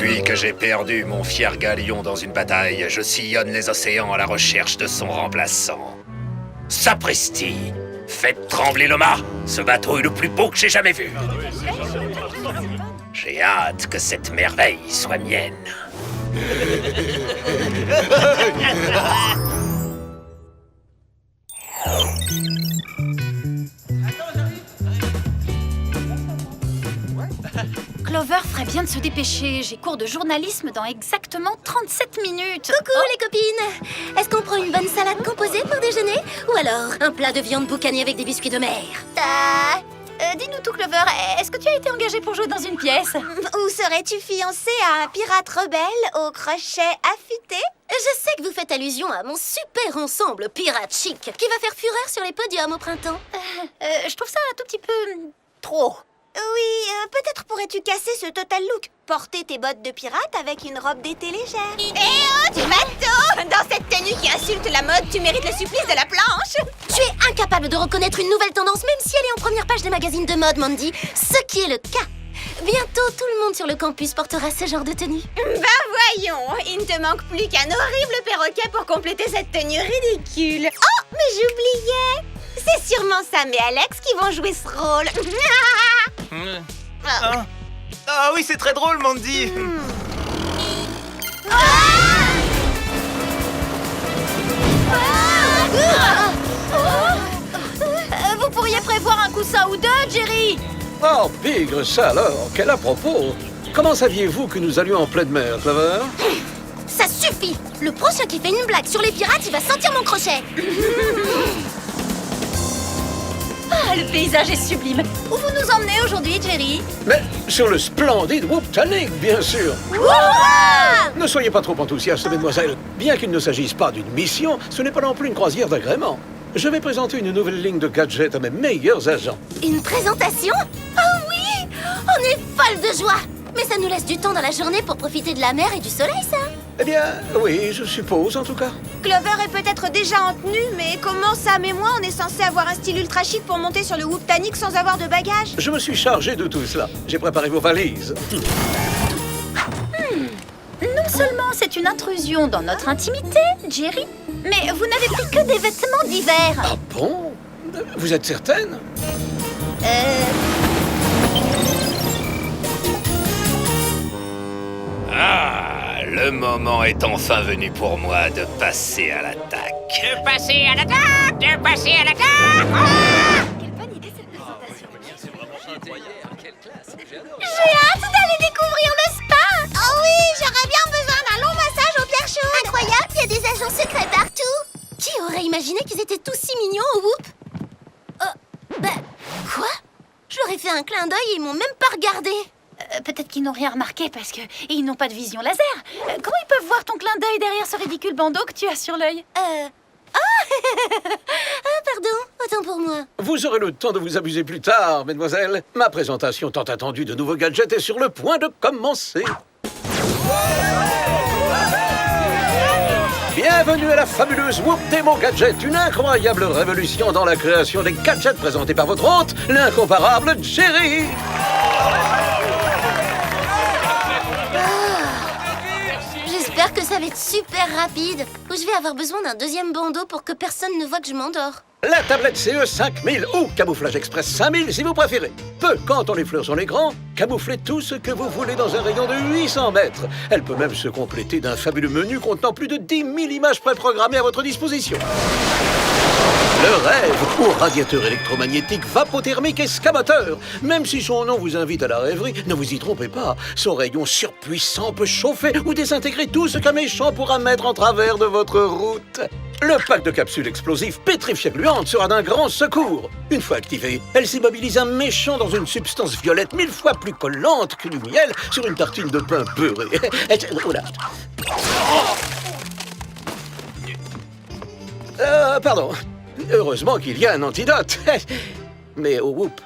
Depuis que j'ai perdu mon fier galion dans une bataille, je sillonne les océans à la recherche de son remplaçant. Sapristi! Faites trembler le mât! Ce bateau est le plus beau que j'ai jamais vu! J'ai hâte que cette merveille soit mienne. Clover ferait bien de se dépêcher. J'ai cours de journalisme dans exactement 37 minutes. Coucou les copines. Est-ce qu'on prend une bonne salade composée pour déjeuner? Ou alors un plat de viande boucanier avec des biscuits de mer? Dis-nous tout, Clover. Est-ce que tu as été engagée pour jouer dans une pièce? Ou serais-tu fiancée à un pirate rebelle au crochet affûté? Je sais que vous faites allusion à mon super ensemble pirate chic qui va faire fureur sur les podiums au printemps. Je trouve ça un tout petit peu... trop. Oui, peut-être pourrais-tu casser ce total look. Porter tes bottes de pirate avec une robe d'été légère. Eh oh, tu bateau! Dans cette tenue qui insulte la mode, tu mérites le supplice de la planche! Tu es incapable de reconnaître une nouvelle tendance, même si elle est en première page des magazines de mode, Mandy. Ce qui est le cas. Bientôt, tout le monde sur le campus portera ce genre de tenue. Ben voyons, il ne te manque plus qu'un horrible perroquet pour compléter cette tenue ridicule. Oh, mais j'oubliais! C'est sûrement Sam et Alex qui vont jouer ce rôle. Ah oui, c'est très drôle, Mandy. Vous pourriez prévoir un coussin ou deux, Jerry? Oh, pigre, ça alors, quel à propos! Comment saviez-vous que nous allions en pleine mer, Clover? Ça suffit! Le prochain qui fait une blague sur les pirates, il va sentir mon crochet! Ah, le paysage est sublime. Où vous nous emmenez aujourd'hui, Jerry? Mais sur le splendide Whoop-Tanic, bien sûr! Ne soyez pas trop enthousiaste, mesdemoiselles. Bien qu'il ne s'agisse pas d'une mission, ce n'est pas non plus une croisière d'agrément. Je vais présenter une nouvelle ligne de gadgets à mes meilleurs agents. Une présentation? Oh oui! On est folle de joie! Mais ça nous laisse du temps dans la journée pour profiter de la mer et du soleil, ça? Eh bien, oui, je suppose, en tout cas. Clover est peut-être déjà en tenue, mais comment Sam et moi, on est censé avoir un style ultra chic pour monter sur le Whoop-Tanic sans avoir de bagages? Je me suis chargé de tout cela. J'ai préparé vos valises. Non seulement c'est une intrusion dans notre intimité, Jerry, mais vous n'avez pris que des vêtements d'hiver. Ah bon? Vous êtes certaine? Ah, le moment est enfin venu pour moi de passer à l'attaque. De passer à l'attaque! De passer à l'attaque! Ah! J'ai hâte d'aller découvrir le spa! Oh oui, j'aurais bien besoin d'un long massage aux pierres chaudes. Incroyable, il y a des agents secrets partout! Qui aurait imaginé qu'ils étaient tous si mignons au Whoop? Quoi? Je leur ai fait un clin d'œil et ils m'ont même pas regardé. Peut-être qu'ils n'ont rien remarqué parce qu'ils n'ont pas de vision laser. Comment ils peuvent voir ton clin d'œil derrière ce ridicule bandeau que tu as sur l'œil? Ah, pardon, autant pour moi. Vous aurez le temps de vous amuser plus tard, mesdemoiselles. Ma présentation tant attendue de nouveaux gadgets est sur le point de commencer. Bienvenue à la fabuleuse Whoop Demo Gadget, une incroyable révolution dans la création des gadgets présentés par votre hôte, l'incomparable Jerry. J'espère que ça va être super rapide. Ou je vais avoir besoin d'un deuxième bandeau pour que personne ne voit que je m'endors. La tablette CE 5000 ou Camouflage Express 5000 si vous préférez peut, quand on effleure son écran, camoufler tout ce que vous voulez dans un rayon de 800 mètres. Elle peut même se compléter d'un fabuleux menu contenant plus de 10 000 images préprogrammées à votre disposition. Le rêve ou radiateur électromagnétique vapothermique escamateur. Même si son nom vous invite à la rêverie, ne vous y trompez pas. Son rayon surpuissant peut chauffer ou désintégrer tout ce qu'un méchant pourra mettre en travers de votre route. Le pack de capsules explosives pétrifiées gluantes sera d'un grand secours. Une fois activé, elle s'immobilise un méchant dans une substance violette 1000 fois plus collante que du miel sur une tartine de pain beurré. Oula. Pardon. Heureusement qu'il y a un antidote. Mais au whoop.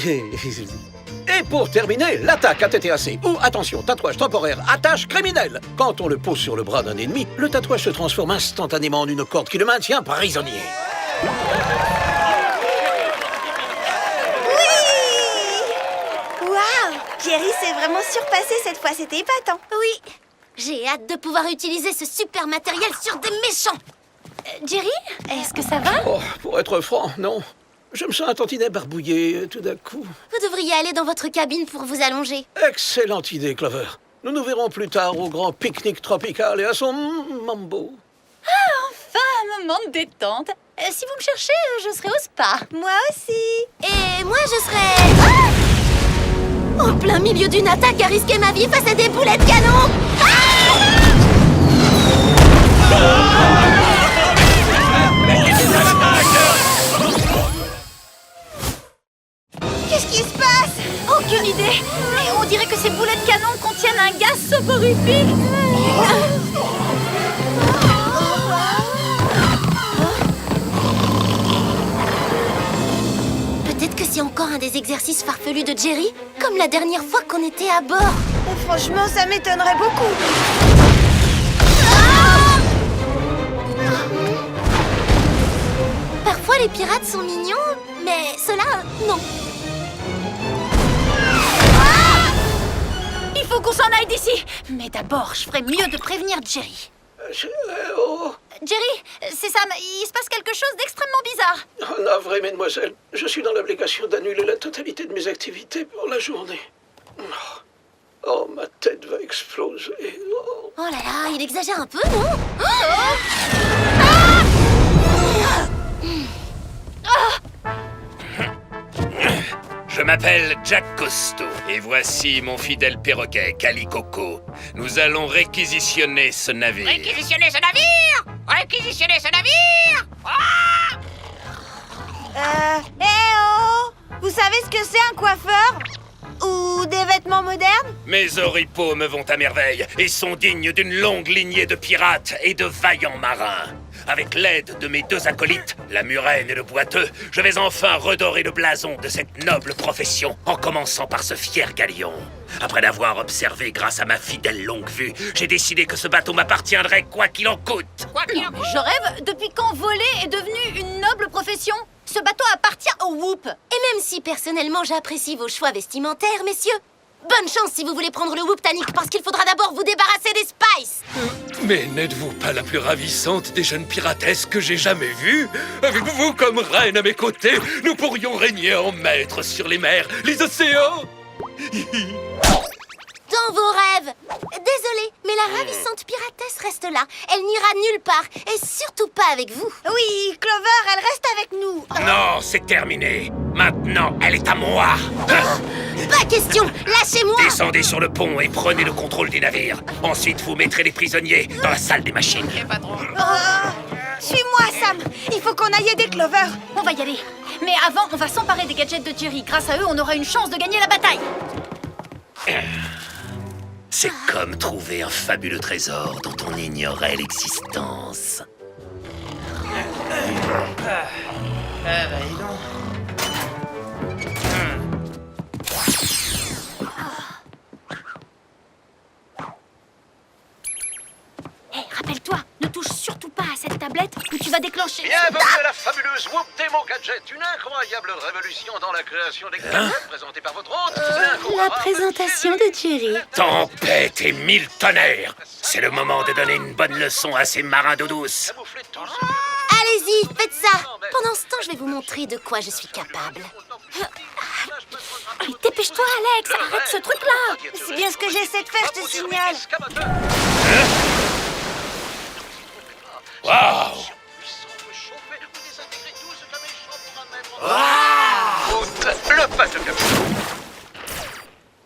Et pour terminer, l'attaque ATTAC, ou attention, tatouage temporaire, attache criminelle. Quand on le pose sur le bras d'un ennemi, le tatouage se transforme instantanément en une corde qui le maintient prisonnier. Waouh! Jerry s'est vraiment surpassé cette fois, c'était épatant. Oui, j'ai hâte de pouvoir utiliser ce super matériel sur des méchants. Jerry, est-ce que ça va? Oh, pour être franc, non. Je me sens un tantinet barbouillé tout d'un coup. Vous devriez aller dans votre cabine pour vous allonger. Excellente idée, Clover. Nous nous verrons plus tard au grand pique-nique tropical et à son mambo. Enfin, un moment de détente. Si vous me cherchez, je serai au spa. Moi aussi. Et moi, je serai... Ah, au plein milieu d'une attaque à risquer ma vie face à des boulets de canon. Qu'est-ce qui se passe? Aucune idée. Mais on dirait que ces boulets de canon contiennent un gaz soporifique. Peut-être que c'est encore un des exercices farfelus de Jerry, comme la dernière fois qu'on était à bord. Franchement, ça m'étonnerait beaucoup. Parfois, les pirates sont mignons, mais ceux-là, non. Il faut qu'on s'en aille d'ici. Mais d'abord, je ferais mieux de prévenir Jerry. Oh, Jerry, c'est Sam. Il se passe quelque chose d'extrêmement bizarre. navré, mademoiselle. Je suis dans l'obligation d'annuler la totalité de mes activités pour la journée. Oh, ma tête va exploser. Oh. Oh là là, il exagère un peu, non? Je m'appelle Jack Cousteau et voici mon fidèle perroquet Calicoco. Nous allons réquisitionner ce navire. Réquisitionner ce navire! Réquisitionner ce navire! Oh! Vous savez ce que c'est un coiffeur? Ou des vêtements modernes? Mes oripeaux me vont à merveille et sont dignes d'une longue lignée de pirates et de vaillants marins. Avec l'aide de mes deux acolytes, la Murène et le Boiteux, je vais enfin redorer le blason de cette noble profession, en commençant par ce fier galion. Après l'avoir observé grâce à ma fidèle longue vue, j'ai décidé que ce bateau m'appartiendrait quoi qu'il en coûte. Quoi qu'il en coûte. Je rêve, depuis quand voler est devenu une noble profession? Ce bateau appartient au Whoop. Et même si personnellement j'apprécie vos choix vestimentaires, messieurs, bonne chance si vous voulez prendre le Whooptanic parce qu'il faudra d'abord vous débarrasser des Spice. Mais n'êtes-vous pas la plus ravissante des jeunes piratesses que j'ai jamais vues? Avec vous comme reine à mes côtés, nous pourrions régner en maître sur les mers, les océans. Dans vos rêves. Désolée, mais la ravissante piratesse reste là. Elle n'ira nulle part, et surtout pas avec vous. Oui, Clover, elle reste avec nous. Non, c'est terminé. Maintenant, elle est à moi. Pas question, lâchez-moi. Descendez sur le pont et prenez le contrôle du navire. Ensuite, vous mettrez les prisonniers dans la salle des machines. Suis-moi, Sam. Il faut qu'on aille aider Clover. On va y aller. Mais avant, on va s'emparer des gadgets de Jerry. Grâce à eux, on aura une chance de gagner la bataille. C'est comme trouver un fabuleux trésor dont on ignorait l'existence. Hé, rappelle-toi, ne touche surtout pas à cette tablette ou tu vas déclencher... Bienvenue à la fabuleuse Whoop Démo Gadget, une incroyable révolution dans la création des gadgets présentée par votre hôte. La présentation de Jerry. Tempête et mille tonnerres. C'est le moment de donner une bonne leçon à ces marins d'eau douce. Allez-y, faites ça. Pendant ce temps, je vais vous montrer de quoi je suis capable. Allez, dépêche-toi, Alex. Arrête ce truc-là. C'est bien ce que j'essaie de faire, je te signale. Waouh! Le bateau capitaine.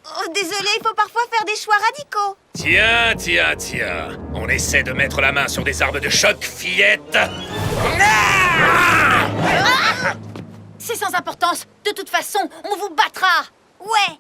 Oh, désolé, il faut parfois faire des choix radicaux. Tiens. On essaie de mettre la main sur des armes de choc, fillette. C'est sans importance. De toute façon, on vous battra. Ouais.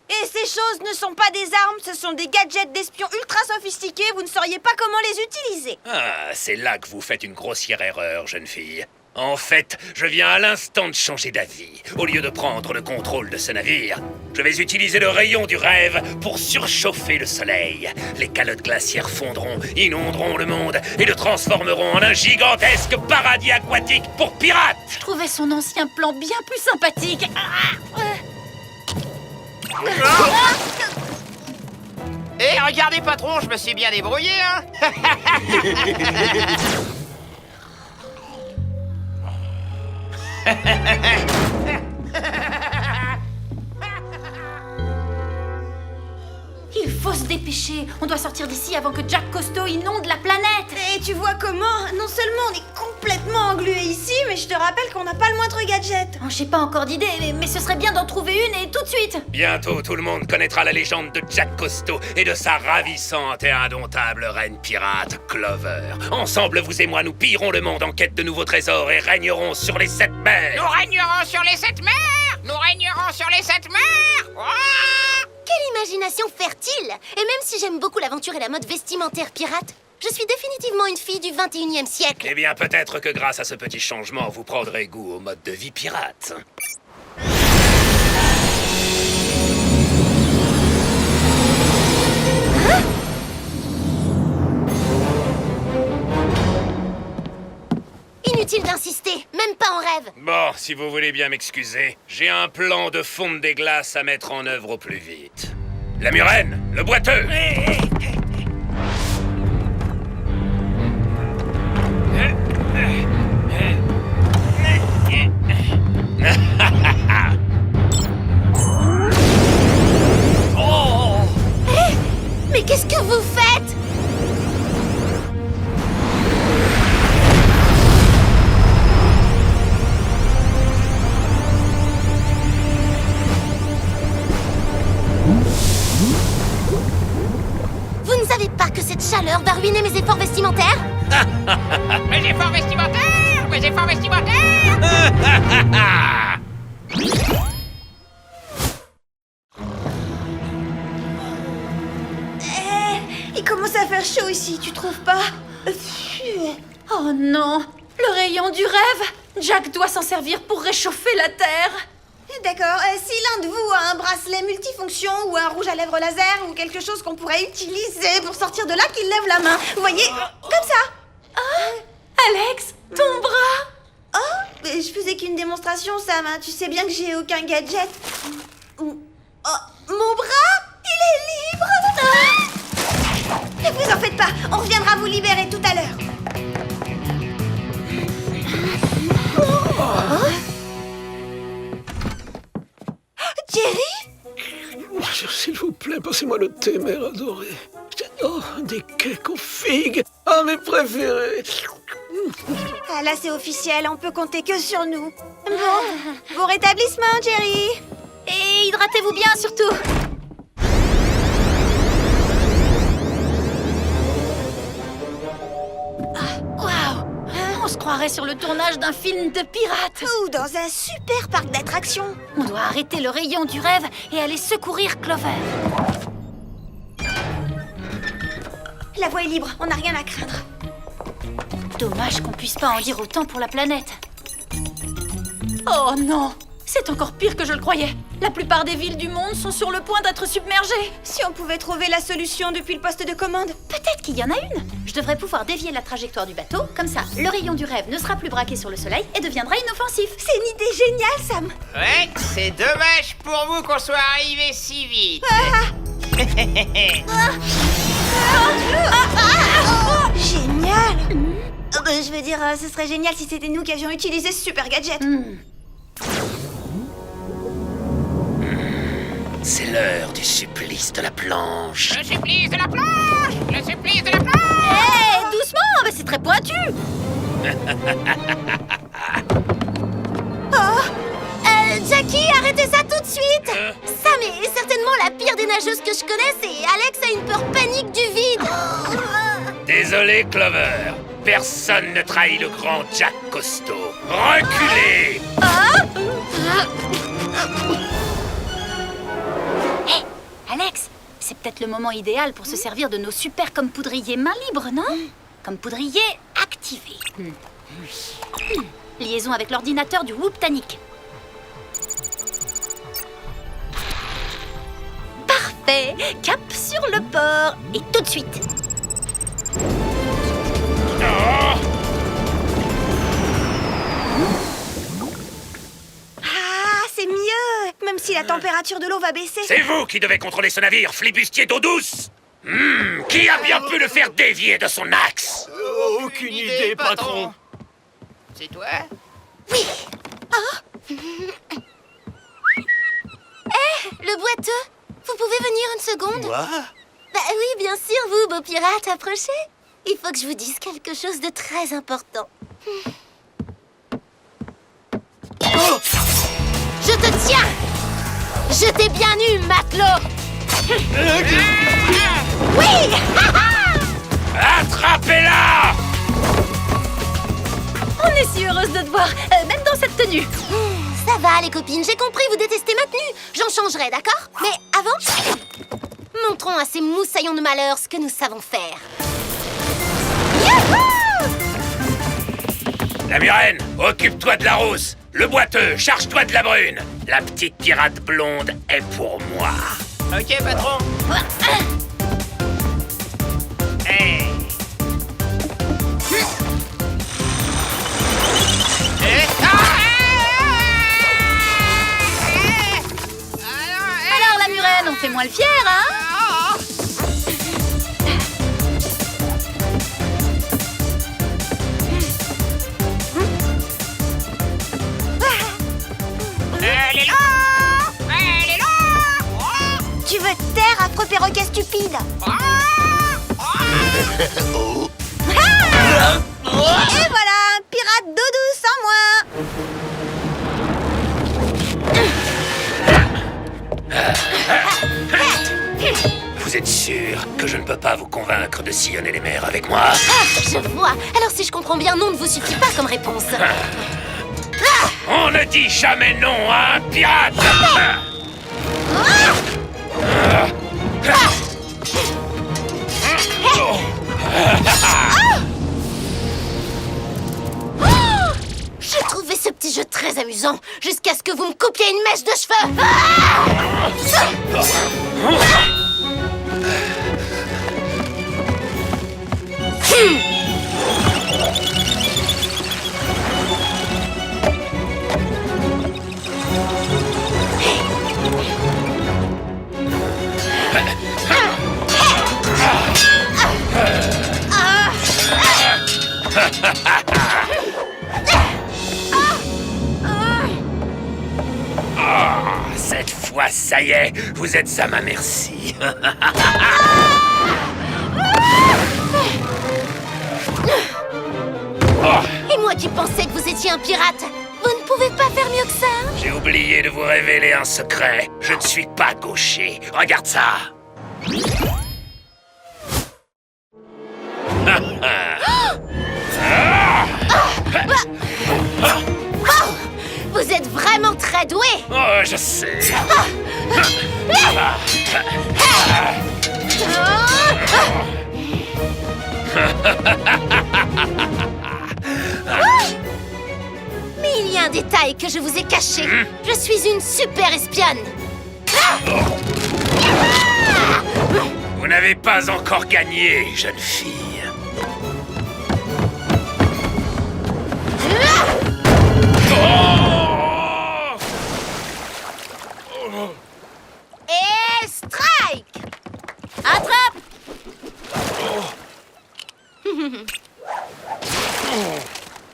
Et ces choses ne sont pas des armes, ce sont des gadgets d'espions ultra sophistiqués, vous ne sauriez pas comment les utiliser. Ah, c'est là que vous faites une grossière erreur, jeune fille. En fait, je viens à l'instant de changer d'avis. Au lieu de prendre le contrôle de ce navire, je vais utiliser le rayon du rêve pour surchauffer le soleil. Les calottes glaciaires fondront, inonderont le monde et le transformeront en un gigantesque paradis aquatique pour pirates. Je trouvais son ancien plan bien plus sympathique. regardez, patron, je me suis bien débrouillé, hein. Il faut se dépêcher. On doit sortir d'ici avant que Jack Cousteau inonde la planète. Et tu vois comment? Non seulement on est complètement englué ici, mais je te rappelle qu'on n'a pas le moindre gadget. Oh, j'ai pas encore d'idée, mais ce serait bien d'en trouver une et tout de suite. Bientôt, tout le monde connaîtra la légende de Jack Cousteau et de sa ravissante et indomptable reine pirate, Clover. Ensemble, vous et moi, nous pillerons le monde en quête de nouveaux trésors et régnerons sur les 7 mers. Nous régnerons sur les 7 mers. Nous régnerons sur les 7 mers. Ouah. Quelle imagination fertile! Et même si j'aime beaucoup l'aventure et la mode vestimentaire pirate, je suis définitivement une fille du 21e siècle. Eh bien, peut-être que grâce à ce petit changement, vous prendrez goût au mode de vie pirate. Inutile d'insister, même pas en rêve. Bon, si vous voulez bien m'excuser, j'ai un plan de fonte des glaces à mettre en œuvre au plus vite. La murène, le boiteux. Mais qu'est-ce que vous faites? Vous ne savez pas que cette chaleur va ruiner mes efforts vestimentaires? Mes efforts vestimentaires. Mes efforts vestimentaires. Il commence à faire chaud ici, tu trouves pas? Oh non, le rayon du rêve. Jack doit s'en servir pour réchauffer la Terre. D'accord, si l'un de vous a un bracelet multifonction ou un rouge à lèvres laser ou quelque chose qu'on pourrait utiliser pour sortir de là, qu'il lève la main. Vous voyez, comme ça. Alex, ton bras. Oh, mais je faisais qu'une démonstration, Sam. Hein. Tu sais bien que j'ai aucun gadget. Oh, mon bras, il est libre. Ne vous en faites pas, on reviendra vous libérer tout à l'heure. Jerry? S'il vous plaît, passez-moi le thé, mère adorée. Oh, des cakes aux figues. Ah, mes préférés. Ah là, c'est officiel, on peut compter que sur nous. Bon, bon rétablissement, Jerry. Et hydratez-vous bien surtout. Waouh! On se croirait sur le tournage d'un film de pirates. Ou dans un super parc d'attractions. On doit arrêter le rayon du rêve et aller secourir Clover. La voie est libre, on n'a rien à craindre. Dommage qu'on puisse pas en dire autant pour la planète. Oh non! C'est encore pire que je le croyais. La plupart des villes du monde sont sur le point d'être submergées. Si on pouvait trouver la solution depuis le poste de commande. Peut-être qu'il y en a une. Je devrais pouvoir dévier la trajectoire du bateau. Comme ça, le rayon du rêve ne sera plus braqué sur le soleil et deviendra inoffensif. C'est une idée géniale, Sam. Ouais, c'est dommage pour vous qu'on soit arrivé si vite. Génial. Je veux dire, ce serait génial si c'était nous qui avions utilisé ce super gadget. C'est l'heure du supplice de la planche. Le supplice de la planche. Le supplice de la planche. Hé, doucement, mais c'est très pointu. Jackie, arrêtez ça tout de suite! Sam est certainement la pire des nageuses que je connaisse et Alex a une peur panique du vide. Désolé, Clover. Personne ne trahit le grand Jack Cousteau. Reculez! Hé, Alex, c'est peut-être le moment idéal pour se servir de nos super comme poudriers main libre, non? Comme poudrier activé. Liaison avec l'ordinateur du Whooptanic. Parfait! Cap sur le port. Et tout de suite. Ah, c'est mieux. Même si la température de l'eau va baisser. C'est vous qui devez contrôler ce navire, flibustier d'eau douce! Qui a bien pu le faire dévier de son axe? Aucune idée, patron. C'est toi? Le boiteux, vous pouvez venir une seconde? Quoi? Bah oui, bien sûr, vous, beau pirate, approchez. Il faut que je vous dise quelque chose de très important. Je te tiens! Je t'ai bien eu, matelot! Oui! Attrapez-la! On est si heureuse de te voir, même dans cette tenue. Ça va, les copines, j'ai compris, vous détestez ma tenue. J'en changerai, d'accord? Mais avant, montrons à ces moussaillons de malheur ce que nous savons faire. La murène, occupe-toi de la rousse. Le boiteux, charge-toi de la brune. La petite pirate blonde est pour moi. Ok, patron. Hey. Alors, la murène, on fait moins le fier, hein? Elle est là! Elle est là! Tu veux te taire, affreux perroquet stupide? Et voilà, un pirate d'eau douce en moins. Vous êtes sûr que je ne peux pas vous convaincre de sillonner les mers avec moi? Ah, je vois. Alors, si je comprends bien, non ne vous suffit pas comme réponse. On ne dit jamais non à un pirate! J'ai trouvé ce petit jeu très amusant, jusqu'à ce que vous me coupiez une mèche de cheveux. Cette fois, ça y est, vous êtes à ma merci. Et moi qui pensais que vous étiez un pirate, vous ne pouvez pas faire mieux que ça. J'ai oublié de vous révéler un secret. Je ne suis pas gaucher. Regarde ça. Vous êtes vraiment très doué. Oh, je sais. Mais il y a un détail que je vous ai caché. Je suis une super espionne. Vous n'avez pas encore gagné, jeune fille. Et strike! Attrape!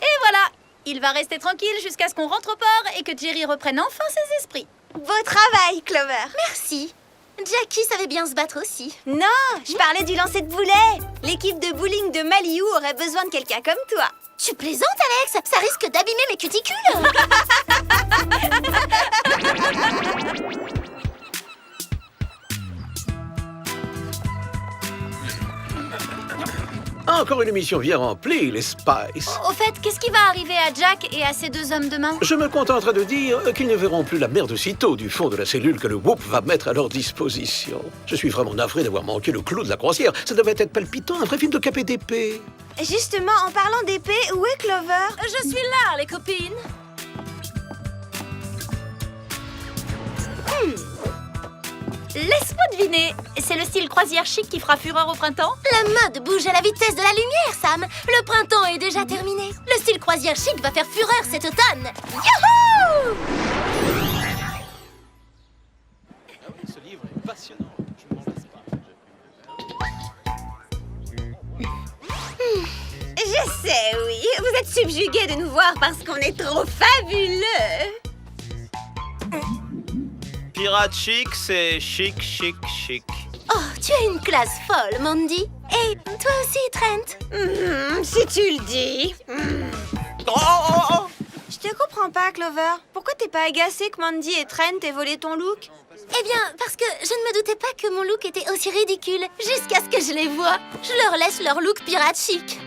Et voilà! Il va rester tranquille jusqu'à ce qu'on rentre au port et que Jerry reprenne enfin ses esprits. Beau travail, Clover. Merci. Jackie savait bien se battre aussi. Non, je parlais du lancer de boulet. L'équipe de bowling de Maliou aurait besoin de quelqu'un comme toi. Tu plaisantes, Alex? Ça risque d'abîmer mes cuticules. Encore une émission bien remplie, les Spice. Au fait, qu'est-ce qui va arriver à Jack et à ces deux hommes demain? Je me contenterai de dire qu'ils ne verront plus la mer de sitôt du fond de la cellule que le Whoop va mettre à leur disposition. Je suis vraiment navré d'avoir manqué le clou de la croisière. Ça devait être palpitant, un vrai film de KPDP. Justement, en parlant d'épée, où est Clover? Je suis là, les copines. Laisse-moi deviner, c'est le style croisière chic qui fera fureur au printemps? La mode bouge à la vitesse de la lumière, Sam. Le printemps est déjà terminé. Le style croisière chic va faire fureur cet automne. Youhou! Ce livre est passionnant. Je ne m'en lasse pas. sais, oui. Vous êtes subjugués de nous voir parce qu'on est trop fabuleux. Pirate chic, c'est chic, chic, chic. Oh, tu as une classe folle, Mandy. Et toi aussi, Trent. Si tu le dis. Je te comprends pas, Clover. Pourquoi t'es pas agacée que Mandy et Trent aient volé ton look? Eh bien, parce que je ne me doutais pas que mon look était aussi ridicule. Jusqu'à ce que je les vois. Je leur laisse leur look pirate chic.